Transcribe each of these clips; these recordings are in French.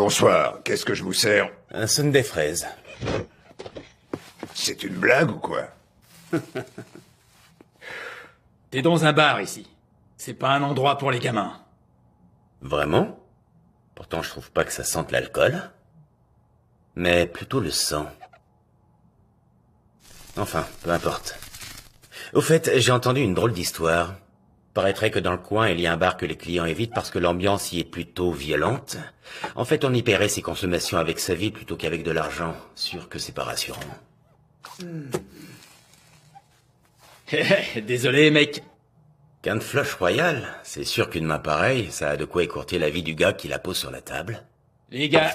Bonsoir, qu'est-ce que je vous sers? Un sundae fraise. C'est une blague ou quoi? T'es dans un bar ici. C'est pas un endroit pour les gamins. Vraiment? Pourtant, je trouve pas que ça sente l'alcool. Mais plutôt le sang. Enfin, peu importe. Au fait, j'ai entendu une drôle d'histoire. Paraîtrait que dans le coin, il y a un bar que les clients évitent parce que l'ambiance y est plutôt violente. En fait, on y paierait ses consommations avec sa vie plutôt qu'avec de l'argent. Sûr que c'est pas rassurant. Désolé, mec. Qu'un flush royal, c'est sûr qu'une main pareille, ça a de quoi écourter la vie du gars qui la pose sur la table. Les gars,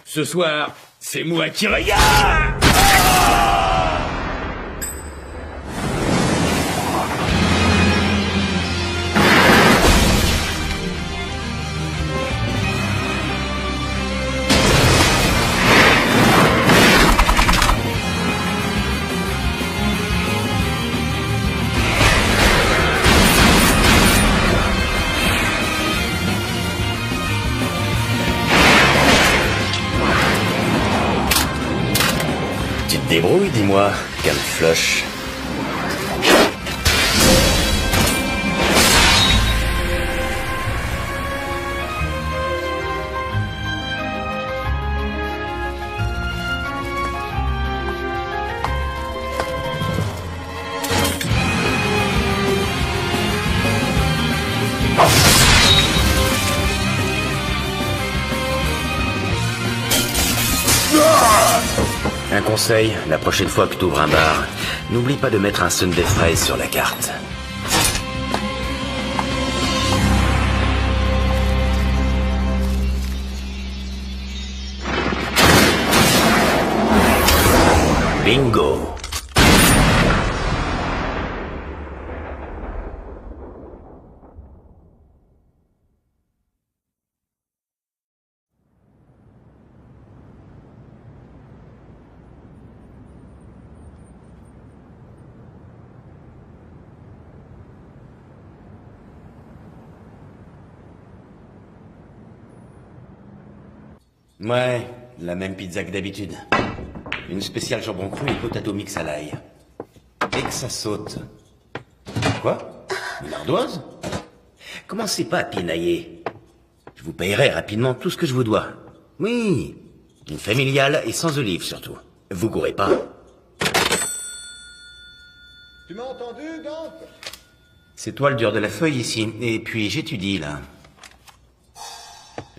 ce soir, c'est moi qui regarde. Tu te débrouilles, dis-moi, Can Flush. Un conseil, la prochaine fois que tu ouvres un bar, n'oublie pas de mettre un sundae fraise sur la carte. Bingo! Ouais, la même pizza que d'habitude. Une spéciale jambon cru et potato mix à l'ail. Et que ça saute. Quoi? Une ardoise? Commencez pas à pinailler. Je vous payerai rapidement tout ce que je vous dois. Oui, une familiale et sans olives surtout. Vous courez pas. Tu m'as entendu, Dante? C'est toi le dur de la feuille ici. Et puis j'étudie là.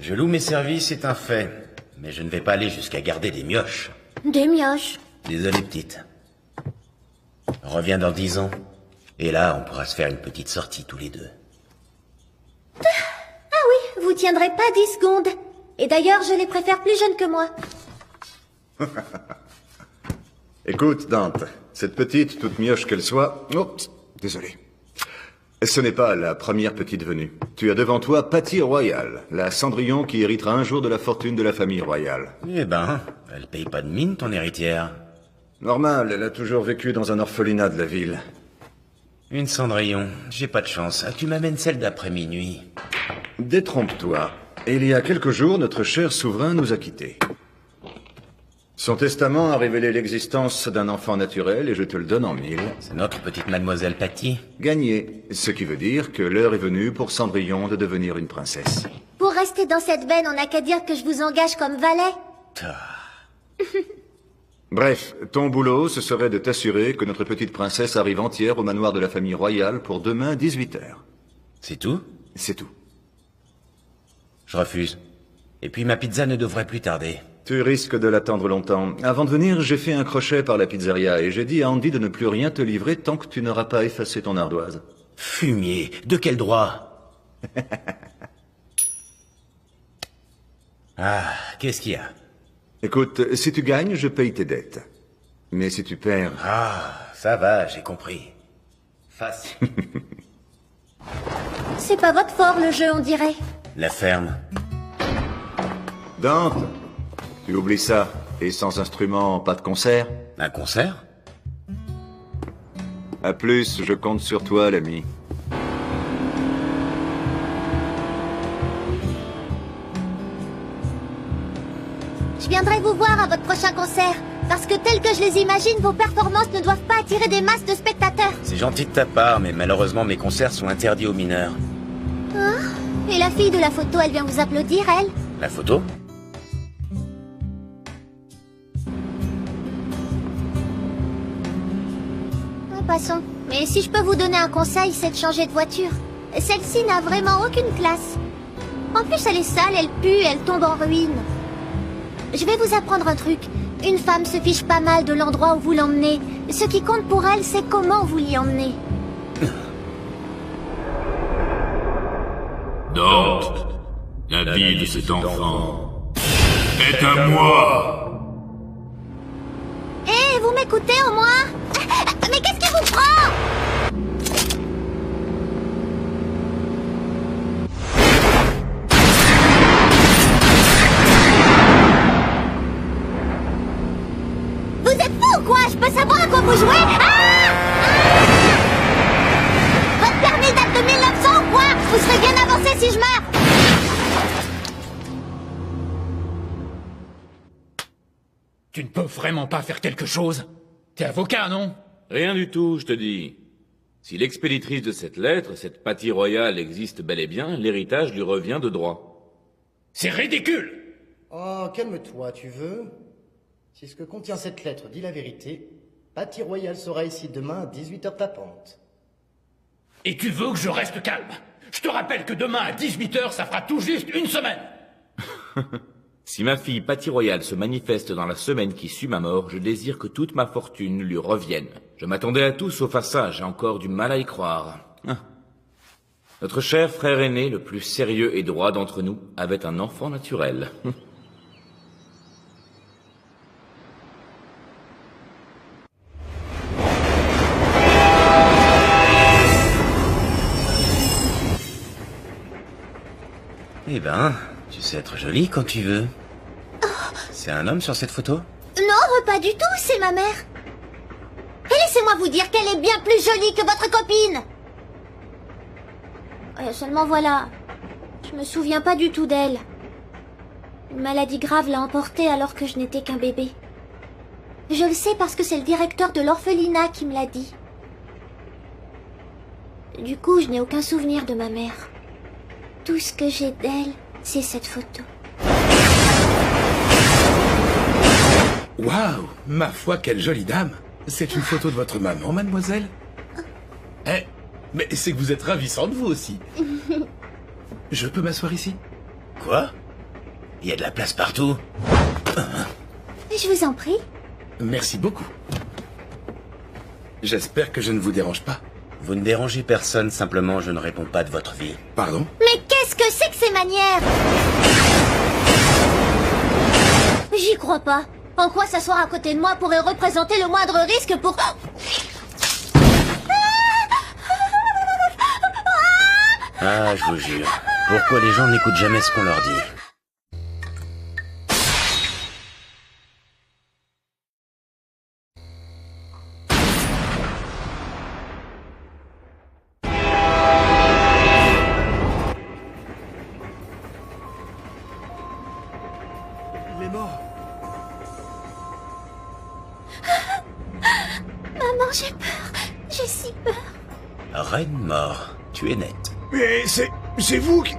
Je loue mes services, c'est un fait. Mais je ne vais pas aller jusqu'à garder des mioches. Des mioches? Désolé, petite. Reviens dans 10 ans. Et là, on pourra se faire une petite sortie tous les deux. Ah oui, vous tiendrez pas 10 secondes. Et d'ailleurs, je les préfère plus jeunes que moi. Écoute, Dante, cette petite, toute mioche qu'elle soit... Oups, désolé. Ce n'est pas la première petite venue. Tu as devant toi Patty Royal, la Cendrillon qui héritera un jour de la fortune de la famille royale. Eh ben, elle paye pas de mine, ton héritière. Normal, elle a toujours vécu dans un orphelinat de la ville. Une Cendrillon, j'ai pas de chance. Ah, tu m'amènes celle d'après minuit. Détrompe-toi. Il y a quelques jours, notre cher souverain nous a quittés. Son testament a révélé l'existence d'un enfant naturel et je te le donne en 1000. C'est notre petite mademoiselle Patty. Gagné. Ce qui veut dire que l'heure est venue pour Cendrillon de devenir une princesse. Pour rester dans cette veine, on n'a qu'à dire que je vous engage comme valet. Bref, ton boulot, ce serait de t'assurer que notre petite princesse arrive entière au manoir de la famille royale pour demain 18h. C'est tout? C'est tout. Je refuse. Et puis ma pizza ne devrait plus tarder. Tu risques de l'attendre longtemps. Avant de venir, j'ai fait un crochet par la pizzeria et j'ai dit à Andy de ne plus rien te livrer tant que tu n'auras pas effacé ton ardoise. Fumier, de quel droit? Ah, qu'est-ce qu'il y a? Écoute, si tu gagnes, je paye tes dettes. Mais si tu perds... Ah, ça va, j'ai compris. Facile. C'est pas votre fort, le jeu, on dirait. La ferme. Dante, tu oublies ça. Et sans instrument, pas de concert? Un concert? À plus, je compte sur toi, l'ami. Je viendrai vous voir à votre prochain concert. Parce que tel que je les imagine, vos performances ne doivent pas attirer des masses de spectateurs. C'est gentil de ta part, mais malheureusement mes concerts sont interdits aux mineurs. Et la fille de la photo, elle vient vous applaudir, elle? La photo? Passons. Mais si je peux vous donner un conseil, c'est de changer de voiture. Celle-ci n'a vraiment aucune classe. En plus, elle est sale, elle pue, elle tombe en ruine. Je vais vous apprendre un truc. Une femme se fiche pas mal de l'endroit où vous l'emmenez. Ce qui compte pour elle, c'est comment vous l'y emmenez. Dante, la vie de cet enfant est à moi. Hé, vous m'écoutez au moins? Mais qu'est-ce qui vous prend? Vous êtes fou ou quoi? Je peux savoir à quoi vous jouez? Votre permis date de 1900 ou quoi? Vous serez bien avancé si je meurs. Tu ne peux vraiment pas faire quelque chose? T'es avocat, non? Rien du tout, je te dis. Si l'expéditrice de cette lettre, cette Patty Royale, existe bel et bien, l'héritage lui revient de droit. C'est ridicule! Oh, calme-toi, tu veux? Si ce que contient cette lettre dit la vérité, Patty Royale sera ici demain à 18h tapante. Et tu veux que je reste calme? Je te rappelle que demain à 18h, ça fera tout juste une semaine! Si ma fille Patty Royale se manifeste dans la semaine qui suit ma mort, je désire que toute ma fortune lui revienne. Je m'attendais à tout sauf à ça, j'ai encore du mal à y croire. Notre cher frère aîné, le plus sérieux et droit d'entre nous, avait un enfant naturel. Eh ben, tu sais être jolie quand tu veux. C'est un homme sur cette photo? Non, pas du tout, c'est ma mère. Et laissez-moi vous dire qu'elle est bien plus jolie que votre copine. Seulement voilà, je me souviens pas du tout d'elle. Une maladie grave l'a emportée alors que je n'étais qu'un bébé. Je le sais parce que c'est le directeur de l'orphelinat qui me l'a dit. Du coup, je n'ai aucun souvenir de ma mère. Tout ce que j'ai d'elle, c'est cette photo. Waouh! Ma foi, quelle jolie dame! C'est une photo de votre maman, mademoiselle? Eh, mais c'est que vous êtes ravissante, vous aussi. Je peux m'asseoir ici? Quoi? Il y a de la place partout. Je vous en prie. Merci beaucoup. J'espère que je ne vous dérange pas. Vous ne dérangez personne, simplement je ne réponds pas de votre vie. Pardon? Mais qu'est-ce que c'est que ces manières? J'y crois pas. En quoi s'asseoir à côté de moi pourrait représenter le moindre risque pour... Ah, je vous jure. Pourquoi les gens n'écoutent jamais ce qu'on leur dit? Il est mort. Maman, j'ai peur. J'ai si peur. Reine mort, tu es nette. Mais c'est vous qui...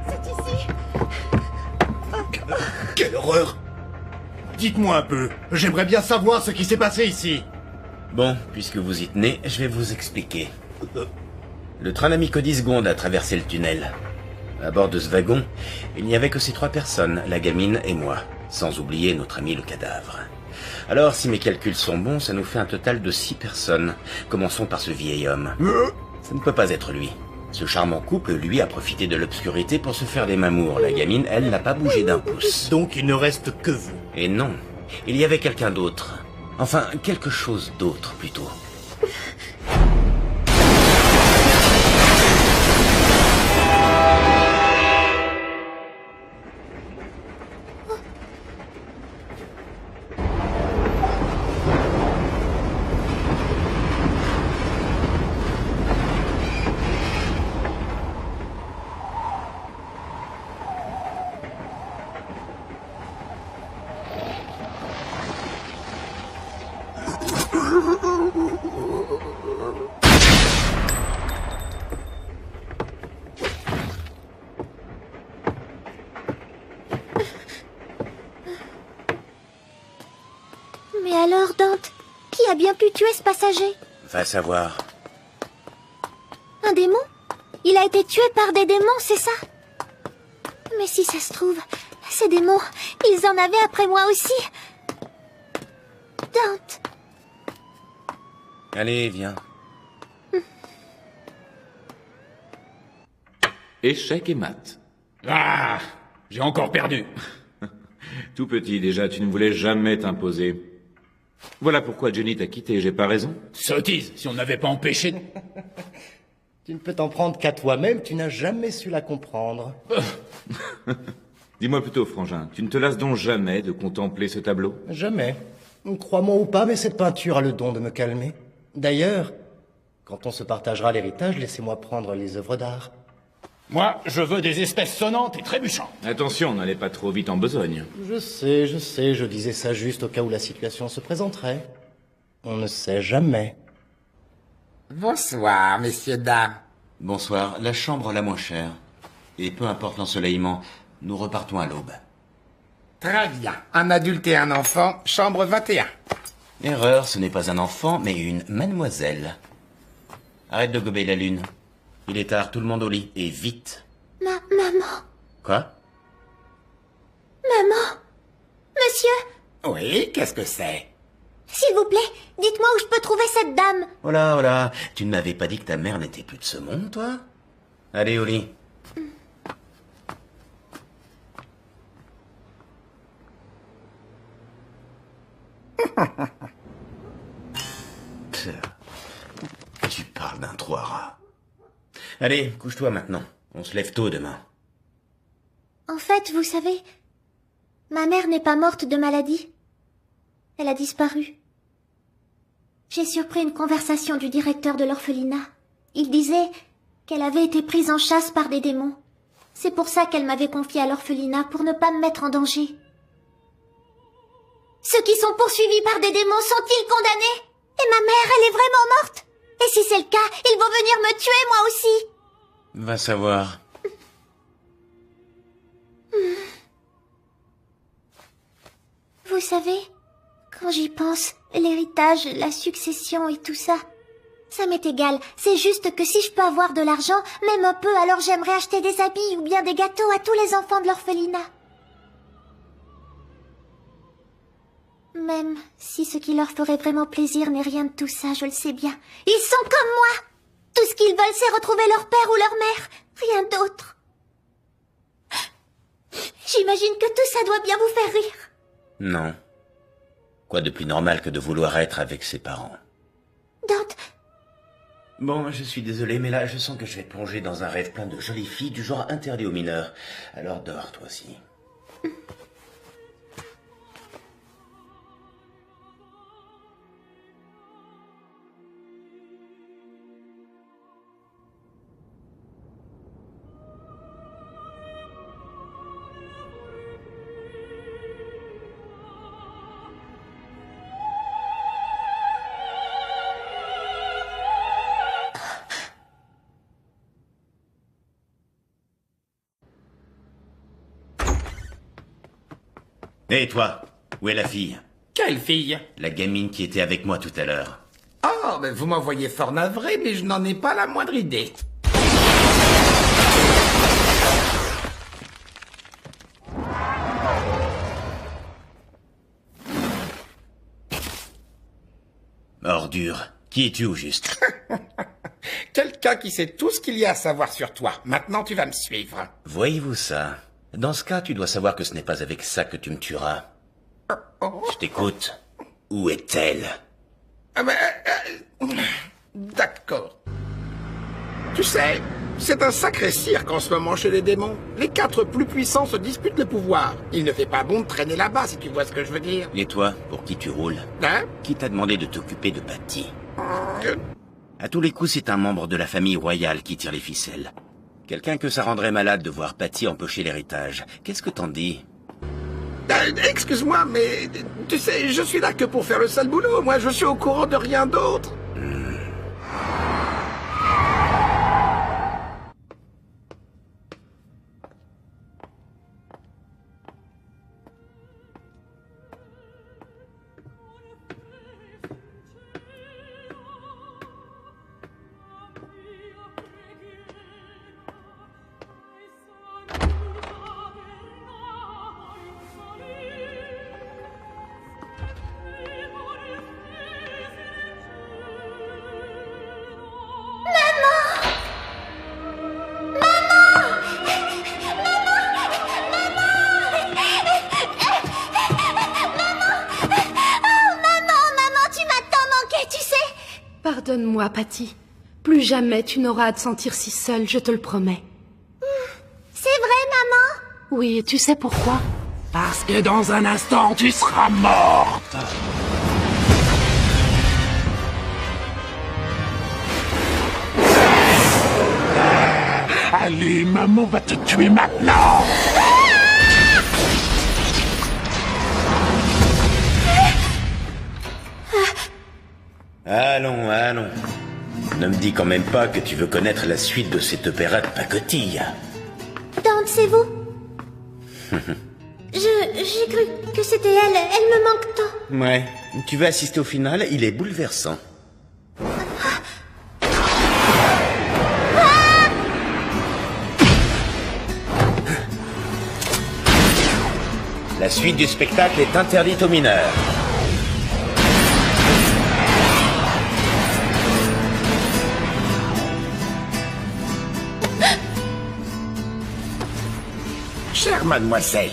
C'est ici. Quelle horreur! Dites-moi un peu, j'aimerais bien savoir ce qui s'est passé ici. Bon, puisque vous y tenez, je vais vous expliquer. Le train n'a mis que 10 secondes à traverser le tunnel. À bord de ce wagon, il n'y avait que ces 3 personnes, la gamine et moi, sans oublier notre ami le cadavre. Alors, si mes calculs sont bons, ça nous fait un total de 6 personnes. Commençons par ce vieil homme. Ça ne peut pas être lui. Ce charmant couple, lui, a profité de l'obscurité pour se faire des mamours. La gamine, elle, n'a pas bougé d'un pouce. Donc il ne reste que vous. Et non, il y avait quelqu'un d'autre. Enfin, quelque chose d'autre, plutôt. Mais alors, Dante, qui a bien pu tuer ce passager? Va savoir. Un démon? Il a été tué par des démons, c'est ça? Mais si ça se trouve, ces démons, ils en avaient après moi aussi. Dante. Allez, viens. Échec et mat. Ah, j'ai encore perdu. Tout petit, déjà, tu ne voulais jamais t'imposer. Voilà pourquoi Jenny t'a quitté, j'ai pas raison? Sottise, si on n'avait pas empêché... Tu ne peux t'en prendre qu'à toi-même, tu n'as jamais su la comprendre. Dis-moi plutôt, frangin, tu ne te lasses donc jamais de contempler ce tableau? Jamais. Crois-moi ou pas, mais cette peinture a le don de me calmer. D'ailleurs, quand on se partagera l'héritage, laissez-moi prendre les œuvres d'art. Moi, je veux des espèces sonnantes et trébuchantes. Attention, n'allez pas trop vite en besogne. Je sais, je disais ça juste au cas où la situation se présenterait. On ne sait jamais. Bonsoir, messieurs, dames. Bonsoir, la chambre la moins chère. Et peu importe l'ensoleillement, nous repartons à l'aube. Très bien. Un adulte et un enfant, chambre 21. Erreur, ce n'est pas un enfant, mais une mademoiselle. Arrête de gober la lune. Il est tard, tout le monde au lit, et vite. Maman. Quoi? Maman. Monsieur, Oui, qu'est-ce que c'est? s'il vous plaît, dites-moi où je peux trouver cette dame. Oh là, oh là, tu ne m'avais pas dit que ta mère n'était plus de ce monde, toi? Allez, au lit. Tu parles d'un trou à rats. Allez, couche-toi maintenant. On se lève tôt demain. En fait, vous savez, ma mère n'est pas morte de maladie. Elle a disparu. J'ai surpris une conversation du directeur de l'orphelinat. Il disait qu'elle avait été prise en chasse par des démons. C'est pour ça qu'elle m'avait confiée à l'orphelinat, pour ne pas me mettre en danger. Ceux qui sont poursuivis par des démons sont-ils condamnés? Et ma mère, elle est vraiment morte? Et si c'est le cas, ils vont venir me tuer moi aussi. Va savoir. Vous savez, quand j'y pense, l'héritage, la succession et tout ça, ça m'est égal. C'est juste que si je peux avoir de l'argent, même un peu, alors j'aimerais acheter des habits ou bien des gâteaux à tous les enfants de l'orphelinat. Même si ce qui leur ferait vraiment plaisir n'est rien de tout ça, je le sais bien. Ils sont comme moi. Tout ce qu'ils veulent, c'est retrouver leur père ou leur mère. Rien d'autre. J'imagine que tout ça doit bien vous faire rire. Non. Quoi de plus normal que de vouloir être avec ses parents? Dante, Bon, je suis désolé, mais là, je sens que je vais plonger dans un rêve plein de jolies filles du genre interdit aux mineurs. Alors dors, toi aussi. Hé, toi, où est la fille? Quelle fille? La gamine qui était avec moi tout à l'heure. Oh, mais vous m'envoyez fort navré, mais je n'en ai pas la moindre idée. Ordure. Qui es-tu au juste? Quelqu'un qui sait tout ce qu'il y a à savoir sur toi. Maintenant, tu vas me suivre. Voyez-vous ça? Dans ce cas, tu dois savoir que ce n'est pas avec ça que tu me tueras. Je t'écoute. Où est-elle? Ah ben, d'accord. Tu sais, c'est un sacré cirque en ce moment chez les démons. Les 4 plus puissants se disputent le pouvoir. Il ne fait pas bon de traîner là-bas, si tu vois ce que je veux dire. Et toi, pour qui tu roules? Hein? Qui t'a demandé de t'occuper de Patty? À tous les coups, c'est un membre de la famille royale qui tire les ficelles. Quelqu'un que ça rendrait malade de voir Patty empocher l'héritage. Qu'est-ce que t'en dis? Excuse-moi, mais tu sais, je suis là que pour faire le sale boulot. Moi, je suis au courant de rien d'autre. Pardonne-moi, Patty. Plus jamais tu n'auras à te sentir si seule, je te le promets. C'est vrai, maman? Oui, et tu sais pourquoi? Parce que dans un instant, tu seras morte. Allez, maman va te tuer maintenant. Allons, allons. Ne me dis quand même pas que tu veux connaître la suite de cette opéra de pacotille. Dante, c'est vous? J'ai cru que c'était elle. Elle me manque tant. Ouais. Tu veux assister au final? Il est bouleversant. La suite du spectacle est interdite aux mineurs. Chère mademoiselle,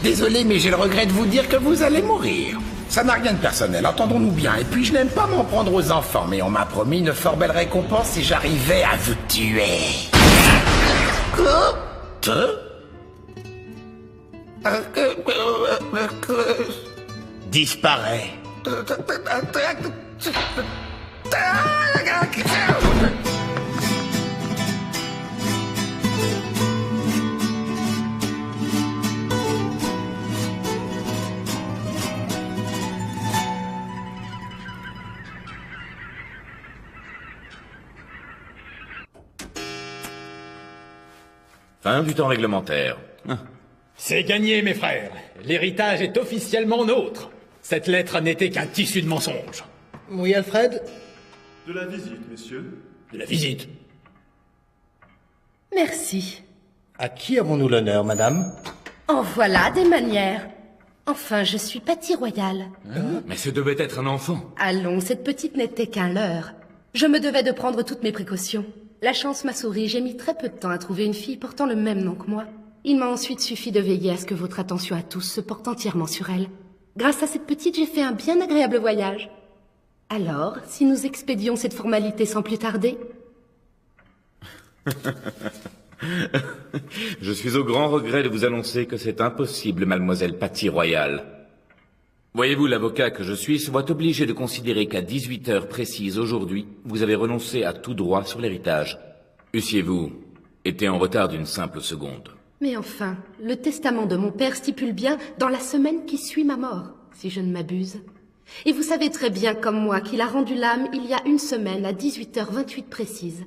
désolé mais j'ai le regret de vous dire que vous allez mourir. Ça n'a rien de personnel, entendons-nous bien. Et puis je n'aime pas m'en prendre aux enfants, mais on m'a promis une fort belle récompense si j'arrivais à vous tuer. Disparaît. Fin du temps réglementaire. C'est gagné, mes frères. L'héritage est officiellement nôtre. Cette lettre n'était qu'un tissu de mensonges. Oui, Alfred? De la visite, messieurs. De la visite. Merci. À qui avons-nous l'honneur, madame? En voilà des manières. Enfin, je suis Patty Royal. Mais ce devait être un enfant. Allons, cette petite n'était qu'un leurre. Je me devais de prendre toutes mes précautions. La chance m'a souri, j'ai mis très peu de temps à trouver une fille portant le même nom que moi. Il m'a ensuite suffi de veiller à ce que votre attention à tous se porte entièrement sur elle. Grâce à cette petite, j'ai fait un bien agréable voyage. Alors, si nous expédions cette formalité sans plus tarder? Je suis au grand regret de vous annoncer que c'est impossible, mademoiselle Patty Royal. Voyez-vous, l'avocat que je suis se voit obligé de considérer qu'à 18 heures précises aujourd'hui, vous avez renoncé à tout droit sur l'héritage. Eussiez-vous été en retard d'une simple seconde. Mais enfin, le testament de mon père stipule bien dans la semaine qui suit ma mort, si je ne m'abuse. Et vous savez très bien comme moi qu'il a rendu l'âme il y a une semaine à 18h28 précise.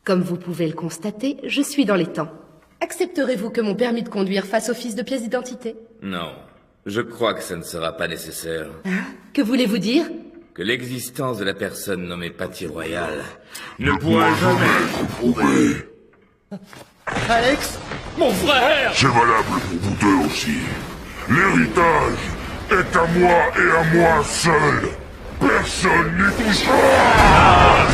Comme vous pouvez le constater, je suis dans les temps. Accepterez-vous que mon permis de conduire fasse office de pièce d'identité? Non, je crois que ça ne sera pas nécessaire. Hein? Que voulez-vous dire? Que l'existence de la personne nommée Patty Royal ne pourra jamais... Prouvé. Alex? Mon frère! C'est valable pour vous deux aussi. L'héritage est à moi et à moi seul. Personne n'y touchera.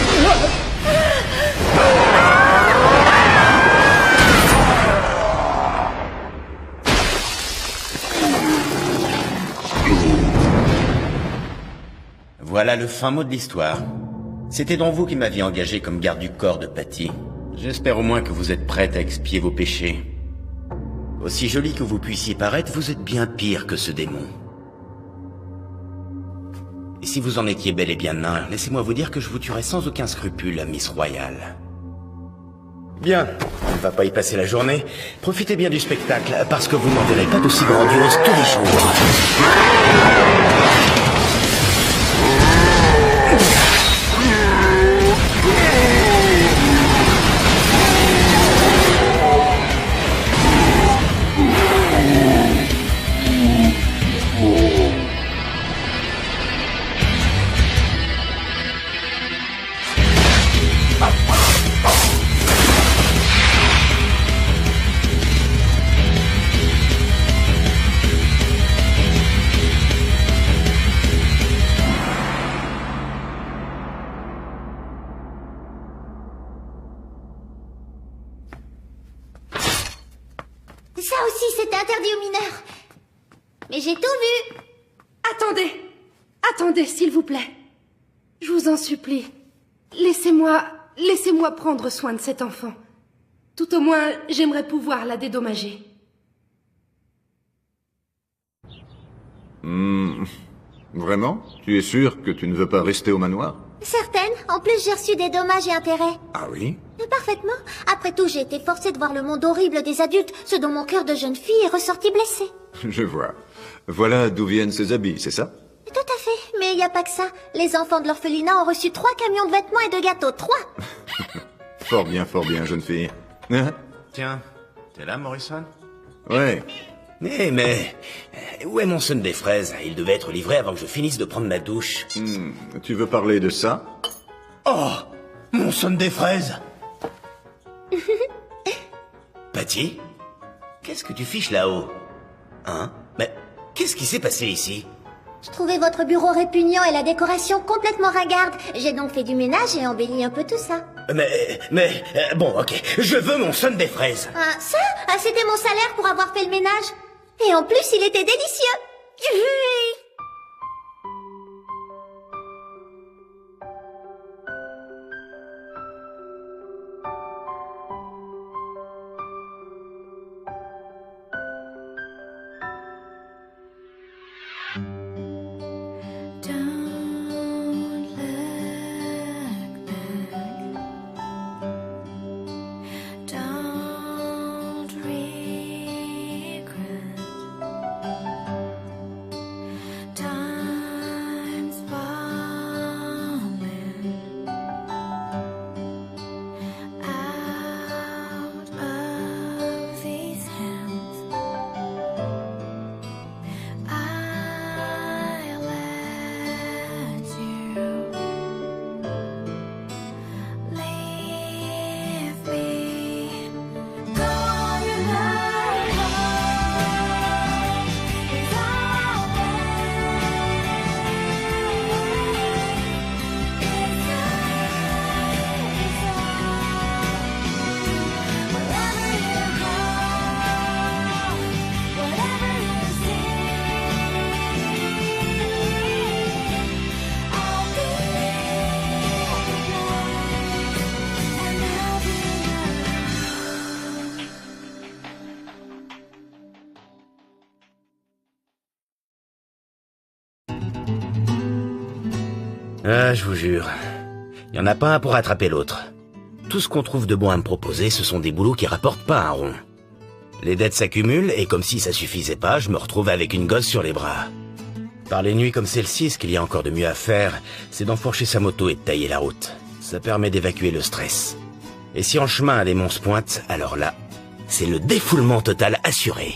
Voilà le fin mot de l'histoire. C'était donc vous qui m'aviez engagé comme garde du corps de Patty. J'espère au moins que vous êtes prête à expier vos péchés. Aussi joli que vous puissiez paraître, vous êtes bien pire que ce démon. Et si vous en étiez bel et bien nain, laissez-moi vous dire que je vous tuerai sans aucun scrupule, Miss Royal. Bien, on ne va pas y passer la journée. Profitez bien du spectacle, parce que vous n'en verrez pas d'aussi grandiose tous les jours. Ça aussi, c'était interdit aux mineurs. Mais j'ai tout vu. Attendez! Attendez, s'il vous plaît. Je vous en supplie. Laissez-moi prendre soin de cet enfant. Tout au moins, j'aimerais pouvoir la dédommager. Vraiment? Tu es sûr que tu ne veux pas rester au manoir? Certaine. En plus, j'ai reçu des dommages et intérêts. Ah oui? Parfaitement. Après tout, j'ai été forcée de voir le monde horrible des adultes, ce dont mon cœur de jeune fille est ressorti blessé. Je vois. Voilà d'où viennent ces habits, c'est ça? Tout à fait. Mais il n'y a pas que ça. Les enfants de l'orphelinat ont reçu 3 camions de vêtements et de gâteaux. 3. Fort bien, jeune fille. Hein? Tiens, t'es là, Morrison? Ouais. Mais... Où est mon son des fraises? Il devait être livré avant que je finisse de prendre ma douche. Tu veux parler de ça? Oh! Mon son des fraises! Patty? Qu'est-ce que tu fiches là-haut? Hein? Mais qu'est-ce qui s'est passé ici? Je trouvais votre bureau répugnant et la décoration complètement ringarde. J'ai donc fait du ménage et embelli un peu tout ça. Bon, ok. Je veux mon son des fraises. Ah, ça? Ah, c'était mon salaire pour avoir fait le ménage. Et en plus, il était délicieux. Ah, je vous jure, il n'y en a pas un pour attraper l'autre. Tout ce qu'on trouve de bon à me proposer, ce sont des boulots qui rapportent pas un rond. Les dettes s'accumulent, et comme si ça suffisait pas, je me retrouve avec une gosse sur les bras. Par les nuits comme celle-ci, ce qu'il y a encore de mieux à faire, c'est d'enfourcher sa moto et de tailler la route. Ça permet d'évacuer le stress. Et si en chemin les monstres pointent, alors là, c'est le défoulement total assuré.